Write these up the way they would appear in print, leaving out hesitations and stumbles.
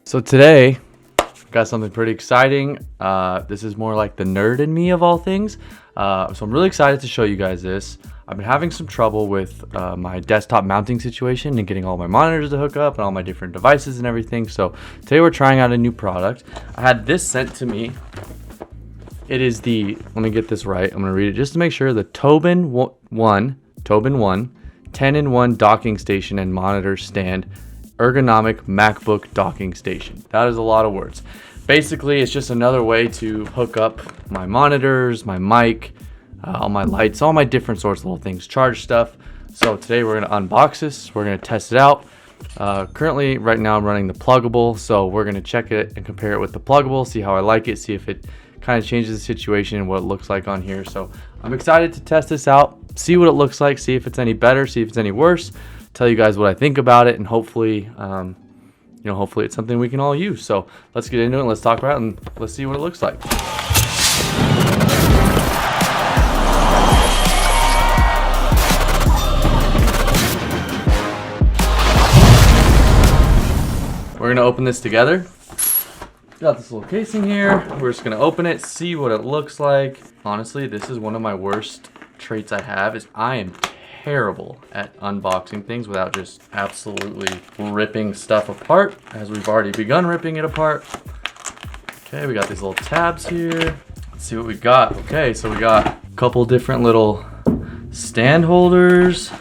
So today, got something pretty exciting. This is more like the nerd in me of all things. So I'm really excited to show you guys this. I've been having some trouble with my desktop mounting situation and getting all my monitors to hook up and all my different devices and everything. So today we're trying out a new product. I had this sent to me. It is the, let me get this right. I'm gonna read it just to make sure. The Tobin 1 10-in-1 docking station and monitor stand. Ergonomic MacBook docking station. That is a lot of words. Basically, it's just another way to hook up my monitors, my mic, all my lights, all my different sorts of little things, charge stuff. So today we're going to unbox this. We're going to test it out. Currently, right now I'm running the pluggable. So we're going to check it and compare it with the pluggable, see how I like it, see if it kind of changes the situation and what it looks like on here. So I'm excited to test this out, see what it looks like, see if it's any better, see if it's any worse. Tell you guys what I think about it, and hopefully hopefully it's something we can all use. So let's get into it, let's talk about it, and let's see what it looks like. We're gonna open this together. Got this little casing here. We're just gonna open it, see what it looks like. Honestly, this is one of my worst traits I have, is I am terrible at unboxing things without just absolutely ripping stuff apart, as we've already begun ripping it apart. Okay, we got these little tabs here. Let's see what we got. Okay, so we got a couple different little stand holders.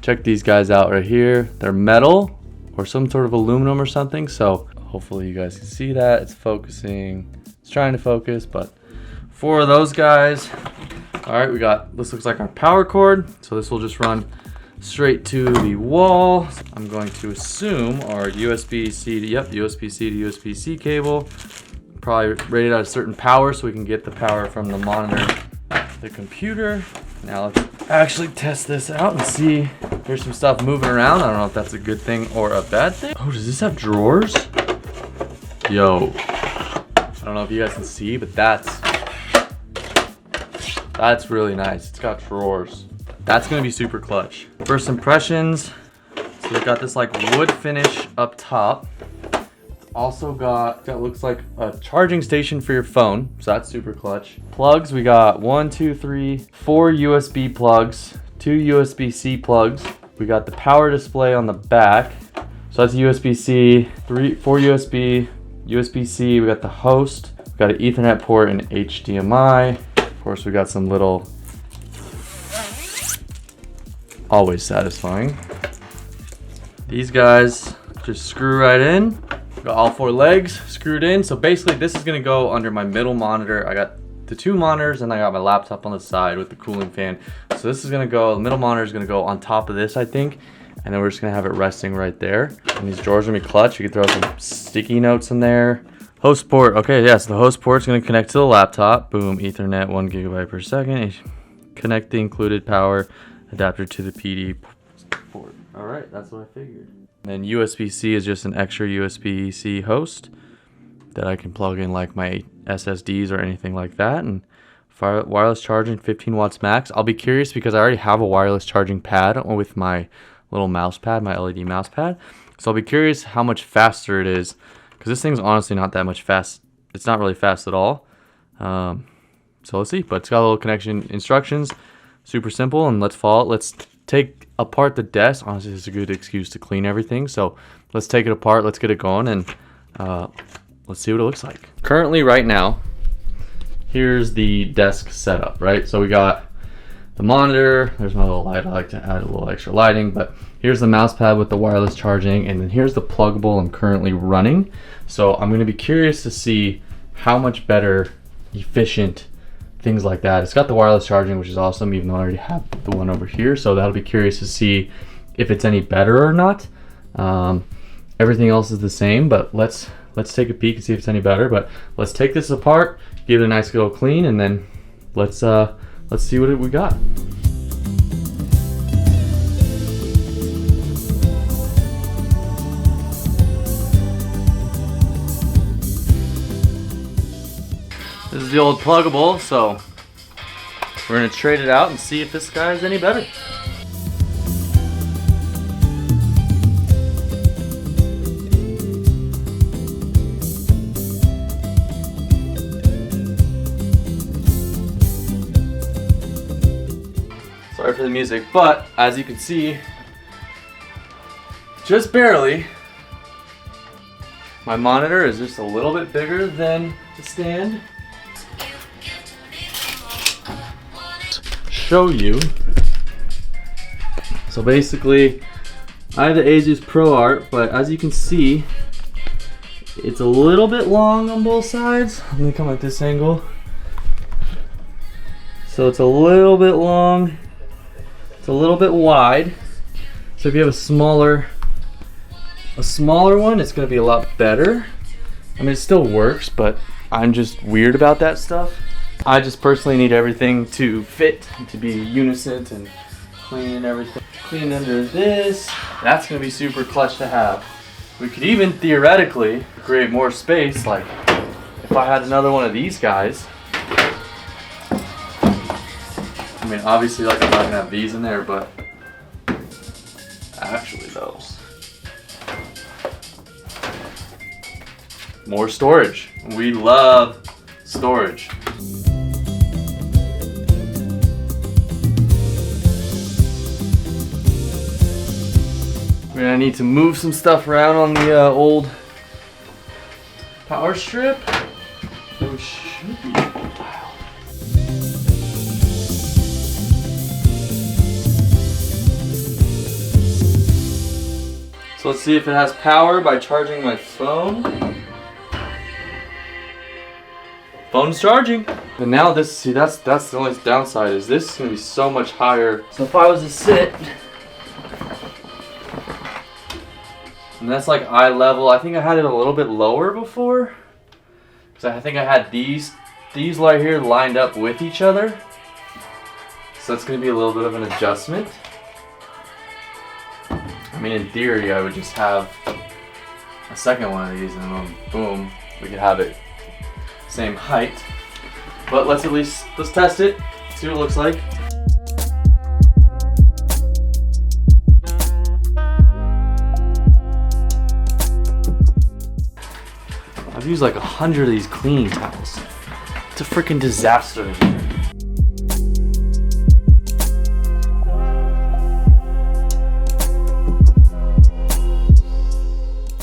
Check these guys out right here. They're metal or some sort of aluminum or something, so hopefully you guys can see that. It's focusing. It's trying to focus, but 4 of those guys. All right, we got, this looks like our power cord. So this will just run straight to the wall. I'm going to assume our USB-C to, USB-C to USB-C cable. Probably rated at a certain power so we can get the power from the monitor to the computer. Now let's actually test this out and see. There's some stuff moving around. I don't know if that's a good thing or a bad thing. Oh, does this have drawers? Yo, I don't know if you guys can see, but that's really nice. It's got drawers. That's gonna be super clutch. First impressions. So we've got this like wood finish up top. It's also got, that looks like a charging station for your phone. So that's super clutch. Plugs, we got 4 USB plugs, 2 USB-C plugs. We got the power display on the back. So that's USB-C, 4 USB-C. We got the host. We got an Ethernet port and HDMI. Of course, we got some little, always satisfying. These guys just screw right in. Got all 4 legs screwed in. So basically this is gonna go under my middle monitor. I got the 2 monitors and I got my laptop on the side with the cooling fan. So this is gonna go, the middle monitor is gonna go on top of this, I think. And then we're just gonna have it resting right there. And these drawers are gonna be clutch. You can throw some sticky notes in there. Host port, okay, yes, yeah, so the host port is going to connect to the laptop. Boom, Ethernet, 1 GB per second. Connect the included power adapter to the PD port. All right, that's what I figured. And then USB-C is just an extra USB-C host that I can plug in like my SSDs or anything like that. And wireless charging, 15 watts max. I'll be curious because I already have a wireless charging pad with my little mouse pad, my LED mouse pad. So I'll be curious how much faster it is. Because this thing's honestly not that much fast. It's not really fast at all. So let's see. But it's got a little connection instructions. Super simple. And let's follow it. Let's take apart the desk. Honestly, this is a good excuse to clean everything. So let's take it apart. Let's get it going. And let's see what it looks like. Currently, right now, here's the desk setup, right? So we got the monitor. There's my little light. I like to add a little extra lighting. But here's the mouse pad with the wireless charging, and then here's the pluggable I'm currently running. So I'm going to be curious to see how much better, efficient, things like that. It's got the wireless charging, which is awesome, even though I already have the one over here. So that'll be curious to see if it's any better or not. Everything else is the same, but let's take a peek and see if it's any better. But let's take this apart, give it a nice little clean, and then let's see what we got. This is the old pluggable, so we're gonna trade it out and see if this guy's any better. Sorry for the music, but as you can see, just barely, my monitor is just a little bit bigger than the stand. Show you. So basically, I have the Asus ProArt, but as you can see, it's a little bit long on both sides. Let me come at this angle. So it's a little bit long, it's a little bit wide. So if you have a smaller one, it's gonna be a lot better. I mean, it still works, but I'm just weird about that stuff. I just personally need everything to fit, to be unison and clean and everything. Clean under this, that's gonna be super clutch to have. We could even theoretically create more space, like if I had another one of these guys. I mean, obviously, like, I'm not gonna have these in there, but actually though, more storage. We love storage. We're gonna need to move some stuff around on the old power strip, which should be dialed. So let's see if it has power by charging my phone. Phone's charging. And now this, see, that's the only downside, is this is gonna be so much higher. So if I was to sit, and that's like eye level. I think I had it a little bit lower before, because I think I had these right here lined up with each other. So that's gonna be a little bit of an adjustment. I mean, in theory, I would just have a second one of these, and then boom, we could have it same height. But let's test it, see what it looks like. I've used like 100 of these cleaning towels. It's a freaking disaster in here.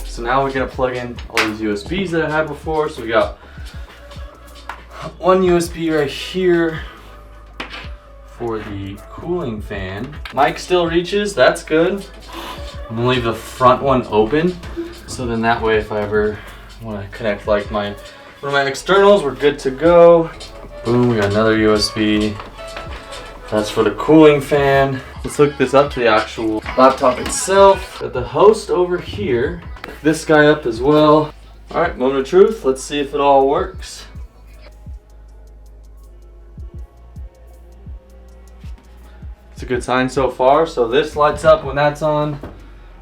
So now we're gonna plug in all these USBs that I had before. So we got one USB right here for the cooling fan. Mic still reaches, that's good. I'm gonna leave the front one open, so then that way if I ever want to connect like one of my externals, we're good to go. Boom, we got another USB. That's for the cooling fan. Let's hook this up to the actual laptop itself. Got the host over here. This guy up as well. All right, moment of truth. Let's see if it all works. It's a good sign so far. So this lights up when that's on.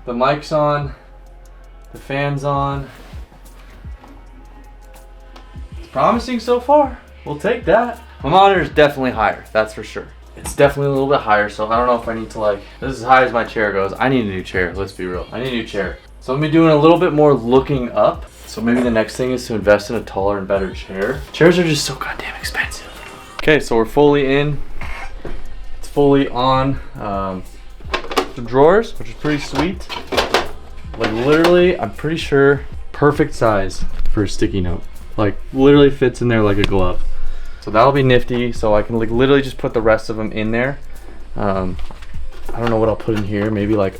The mic's on. The fan's on. It's promising so far. We'll take that. My monitor is definitely higher, that's for sure. It's definitely a little bit higher, so I don't know if I need to like, this is as high as my chair goes. I need a new chair, let's be real. I need a new chair. So I'm gonna be doing a little bit more looking up. So maybe the next thing is to invest in a taller and better chair. Chairs are just so goddamn expensive. Okay, so we're fully in. It's fully on the drawers, which is pretty sweet. Like literally, I'm pretty sure, perfect size for a sticky note. Like literally fits in there like a glove. So that'll be nifty. So I can like literally just put the rest of them in there. I don't know what I'll put in here. Maybe like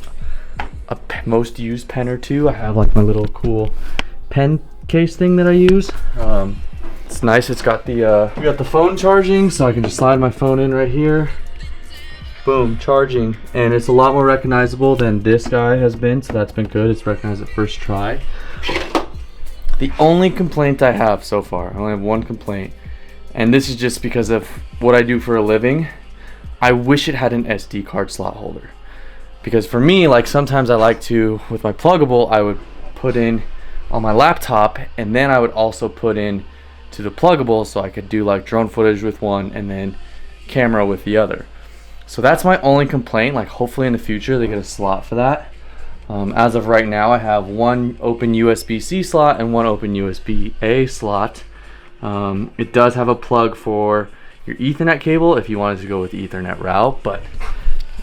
a most used pen or two. I have like my little cool pen case thing that I use. It's nice. It's got the we got the phone charging, so I can just slide my phone in right here. Boom, charging, and it's a lot more recognizable than this guy has been. So that's been good. It's recognized at first try. The only complaint I have so far, I only have one complaint, and this is just because of what I do for a living. I wish it had an SD card slot holder, because for me, like sometimes I like to, with my pluggable, I would put in on my laptop, and then I would also put in to the pluggable, so I could do like drone footage with one and then camera with the other. So that's my only complaint. Like hopefully in the future they get a slot for that. As of right now, I have one open USB-C slot and one open USB-A slot. It does have a plug for your Ethernet cable if you wanted to go with the Ethernet route. But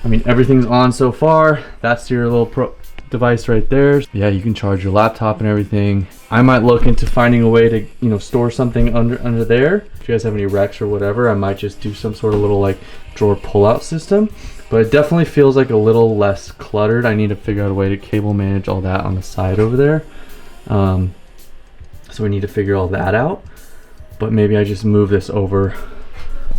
I mean, everything's on so far. That's your little device right there. Yeah, you can charge your laptop and everything. I might look into finding a way to, you know, store something under there. If you guys have any Rex or whatever, I might just do some sort of little like drawer pull-out system. But it definitely feels like a little less cluttered. I need to figure out a way to cable manage all that on the side over there. So we need to figure all that out. But maybe I just move this over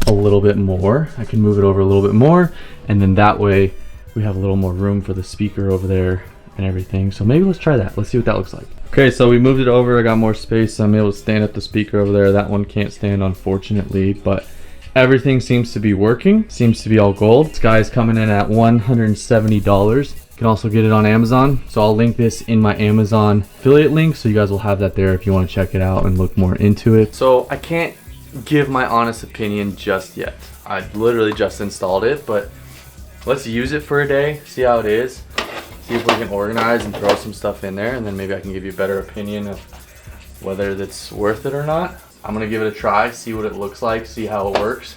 a little bit more. I can move it over a little bit more, and then that way we have a little more room for the speaker over there and everything. So maybe let's try that. Let's see what that looks like. Okay, so we moved it over. I got more space, so I'm able to stand up the speaker over there. That one can't stand, unfortunately, but everything seems to be working. Seems to be all gold. This guy is coming in at $170. You can also get it on Amazon. So I'll link this in my Amazon affiliate link, so you guys will have that there if you want to check it out and look more into it. So I can't give my honest opinion just yet. I literally just installed it, but let's use it for a day, see how it is, see if we can organize and throw some stuff in there, and then maybe I can give you a better opinion of whether that's worth it or not. I'm gonna give it a try, see what it looks like, see how it works.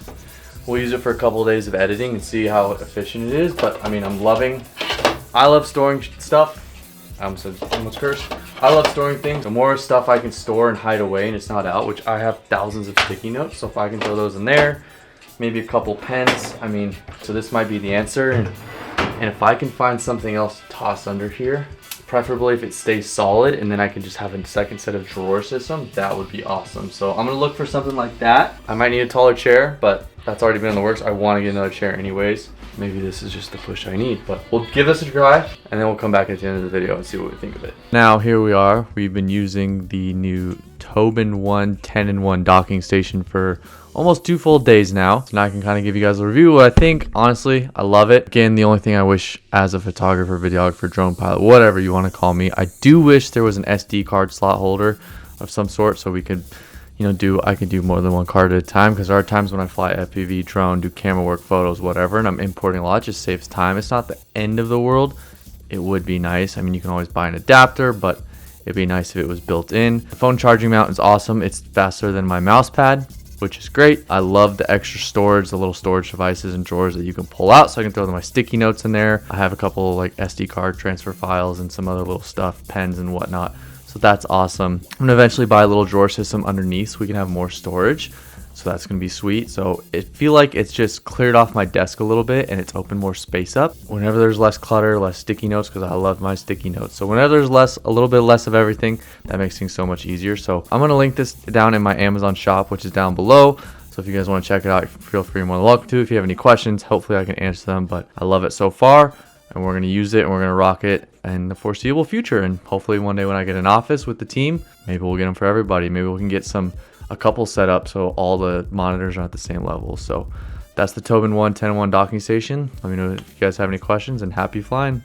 We'll use it for a couple of days of editing and see how efficient it is. But I mean, I love storing stuff. I almost cursed. I love storing things. The more stuff I can store and hide away and it's not out, which I have thousands of sticky notes, so if I can throw those in there, maybe a couple pens, I mean, so this might be the answer. And if I can find something else to toss under here, preferably if it stays solid, and then I can just have a second set of drawer system, that would be awesome. So I'm gonna look for something like that. I might need a taller chair, but that's already been in the works. I want to get another chair anyways. Maybe this is just the push I need, but we'll give this a try, and then we'll come back at the end of the video and see what we think of it. Now here we are. We've been using the new Tobin 1 10-in-1 docking station for almost 2 full days now. So now I can kind of give you guys a review of what I think. Honestly, I love it. Again, the only thing I wish as a photographer, videographer, drone pilot, whatever you want to call me, I do wish there was an SD card slot holder of some sort so we could, you know, I could do more than one card at a time, because there are times when I fly FPV, drone, do camera work, photos, whatever, and I'm importing a lot. It just saves time. It's not the end of the world. It would be nice. I mean, you can always buy an adapter, but it'd be nice if it was built in. The phone charging mount is awesome. It's faster than my mouse pad, which is great. I love the extra storage, the little storage devices and drawers that you can pull out, so I can throw my sticky notes in there. I have a couple like SD card transfer files and some other little stuff, pens and whatnot. So that's awesome. I'm gonna eventually buy a little drawer system underneath so we can have more storage. So that's gonna be sweet. So I feel like it's just cleared off my desk a little bit and it's opened more space up. Whenever there's less clutter, less sticky notes, because I love my sticky notes. So whenever there's a little bit less of everything, that makes things so much easier. So I'm gonna link this down in my Amazon shop, which is down below. So if you guys want to check it out, feel free, you're more than welcome to. If you have any questions, hopefully I can answer them. But I love it so far, and we're gonna use it and we're gonna rock it in the foreseeable future. And hopefully one day when I get an office with the team, maybe we'll get them for everybody. Maybe we can get a couple set up so all the monitors are at the same level. So that's the Tobin 1 10-in-1 docking station. Let me know if you guys have any questions, and happy flying.